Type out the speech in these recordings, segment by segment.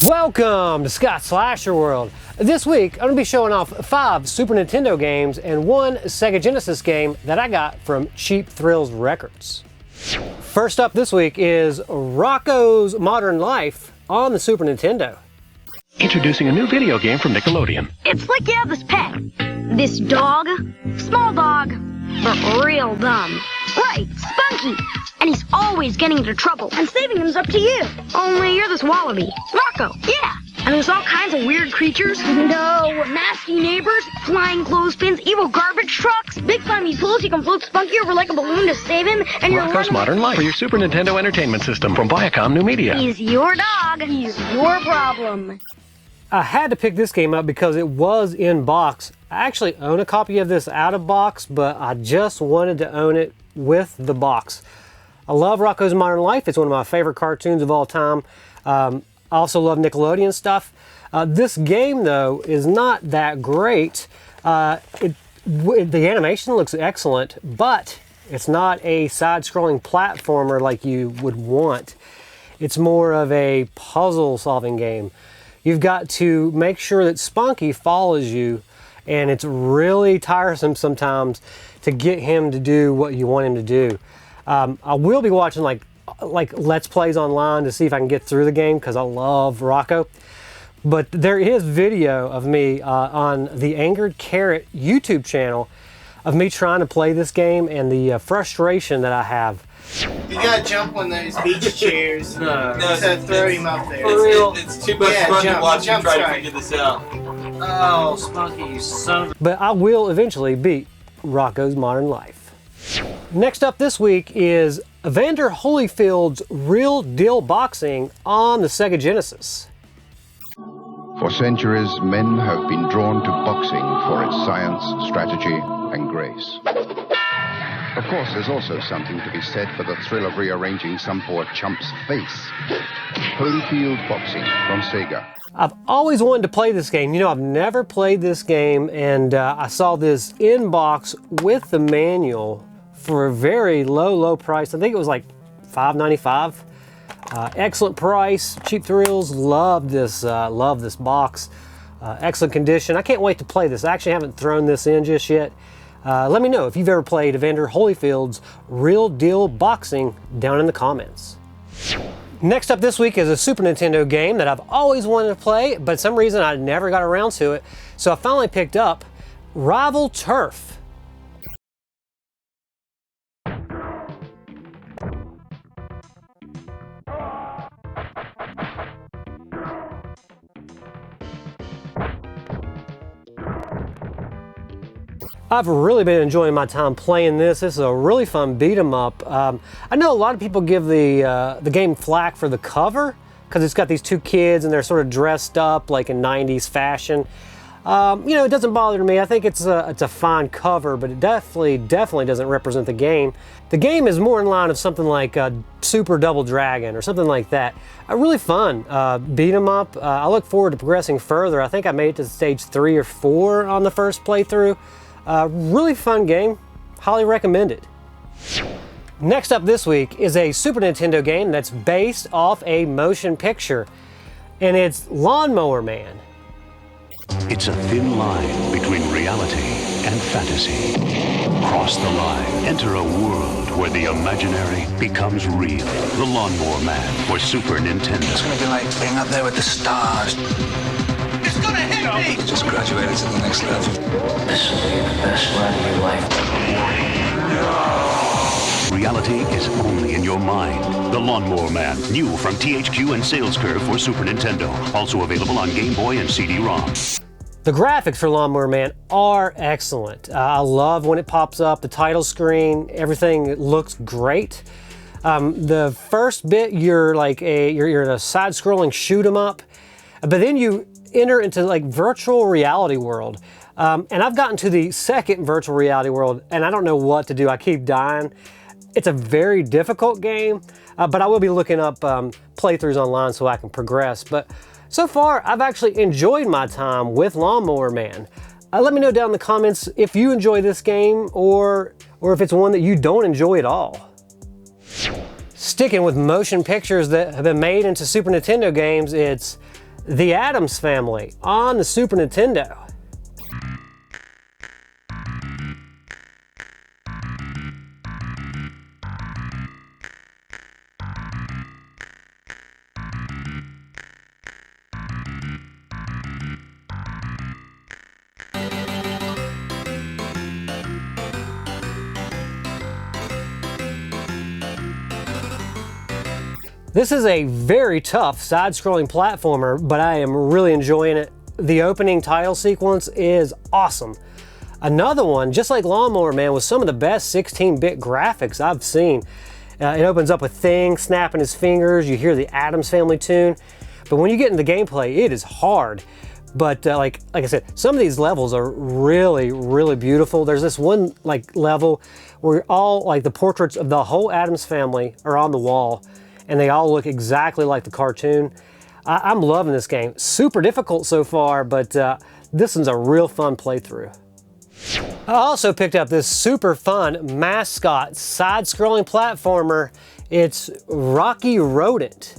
Welcome to Scott's Slasher World. This week, I'm going to be showing off 5 Super Nintendo games and 1 Sega Genesis game that I got from Cheap Thrills Records. First up this week is Rocko's Modern Life on the Super Nintendo. Introducing a new video game from Nickelodeon. It's like you have this pet. This dog, small dog, but real dumb. Right, Spunky. And he's always getting into trouble, and saving him's up to you. Only you're this wallaby. Rocco, yeah. And there's all kinds of weird creatures. No, nasty neighbors, flying clothespins, evil garbage trucks, big slimy pools. You can float Spunky over like a balloon to save him, and you're Rocko's Modern Life for your Super Nintendo Entertainment System from Viacom New Media. He's your dog. He's your problem. I had to pick this game up because it was in box. I actually own a copy of this out of box, but I just wanted to own it with the box. I love Rocko's Modern Life. It's one of my favorite cartoons of all time. I also love Nickelodeon stuff. This game, though, is not that great. The animation looks excellent, but it's not a side-scrolling platformer like you would want. It's more of a puzzle-solving game. You've got to make sure that Spunky follows you, and it's really tiresome sometimes to get him to do what you want him to do. I will be watching like Let's Plays online to see if I can get through the game because I love Rocko. But there is video of me on the Angered Carrot YouTube channel of me trying to play this game and the frustration that I have. You gotta jump on those beach chairs No, to throw him up there. For real? It's too much fun to watch you try to figure this out. Oh, Spunky, you son of But I will eventually beat Rocko's Modern Life. Next up this week is Evander Holyfield's Real Deal Boxing on the Sega Genesis. For centuries, men have been drawn to boxing for its science, strategy, and grace. Of course, there's also something to be said for the thrill of rearranging some poor chump's face. Holyfield Boxing from Sega. I've always wanted to play this game. You know, I've never played this game, and I saw this in box with the manual for a very low price. I think it was like $5.95. Excellent price. Cheap Thrills. Love this box. Excellent condition. I can't wait to play this. I actually haven't thrown this in just yet. Let me know if you've ever played Evander Holyfield's Real Deal Boxing down in the comments. Next up this week is a Super Nintendo game that I've always wanted to play, but for some reason I never got around to it. So I finally picked up Rival Turf. I've really been enjoying my time playing this. This is a really fun beat 'em up. I know a lot of people give the game flack for the cover because it's got these 2 kids and they're sort of dressed up like in 90s fashion. You know, it doesn't bother me. I think it's a fine cover, but it definitely doesn't represent the game. The game is more in line of something like Super Double Dragon or something like that. Really fun beat 'em up. I look forward to progressing further. I think I made it to stage 3 or 4 on the first playthrough. Really fun game, highly recommended. Next up this week is a Super Nintendo game that's based off a motion picture, and it's Lawnmower Man. It's a thin line between reality and fantasy. Cross the line, enter a world where the imaginary becomes real. The Lawnmower Man for Super Nintendo. It's gonna be like being up there with the stars. It's gonna hit me! Just graduated to the next level. This will be the best run of your life. Reality is only in your mind. The Lawnmower Man, new from THQ and Sales Curve for Super Nintendo. Also available on Game Boy and CD-ROM. The graphics for Lawnmower Man are excellent. I love when it pops up, the title screen, everything looks great. The first bit, you're in a side-scrolling shoot 'em up, but then you enter into like virtual reality world. And I've gotten to the second virtual reality world, and I don't know what to do. I keep dying. It's a very difficult game, but I will be looking up playthroughs online so I can progress. But so far, I've actually enjoyed my time with Lawnmower Man. Let me know down in the comments if you enjoy this game or if it's one that you don't enjoy at all. Sticking with motion pictures that have been made into Super Nintendo games, it's The Addams Family on the Super Nintendo. This is a very tough side-scrolling platformer, but I am really enjoying it. The opening title sequence is awesome. Another one, just like Lawnmower Man, with some of the best 16-bit graphics I've seen. It opens up with Thing snapping his fingers, you hear the Addams Family tune, but when you get into the gameplay, it is hard. But like I said, some of these levels are really, really beautiful. There's this one level where all the portraits of the whole Addams Family are on the wall, and they all look exactly like the cartoon. I'm loving this game. Super difficult so far, but this one's a real fun playthrough. I also picked up this super fun mascot side-scrolling platformer. It's Rocky Rodent.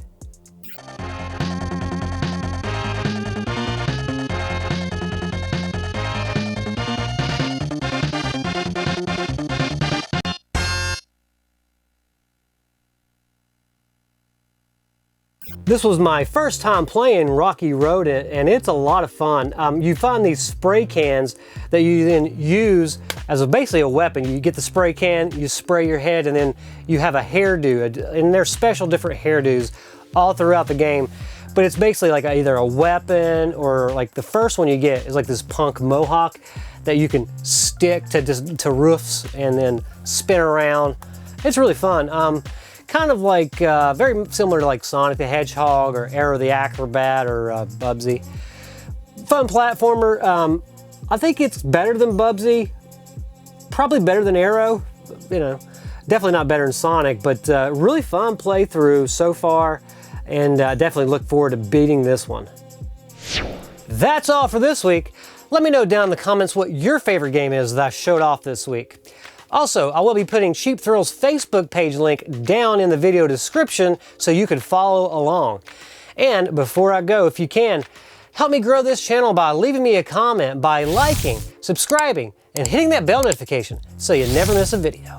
This was my first time playing Rocky Rodent, and it's a lot of fun. You find these spray cans that you then use as basically a weapon. You get the spray can, you spray your head, and then you have a hairdo, and there's special different hairdos all throughout the game. But it's basically like either a weapon, or like the first one you get is like this punk mohawk that you can stick to roofs and then spin around. It's really fun. Kind of like, very similar to like Sonic the Hedgehog or Arrow the Acrobat or Bubsy. Fun platformer. I think it's better than Bubsy. Probably better than Arrow. You know, definitely not better than Sonic, but really fun playthrough so far, and definitely look forward to beating this one. That's all for this week. Let me know down in the comments what your favorite game is that I showed off this week. Also, I will be putting Cheap Thrills' Facebook page link down in the video description so you can follow along. And before I go, if you can, help me grow this channel by leaving me a comment, by liking, subscribing, and hitting that bell notification so you never miss a video.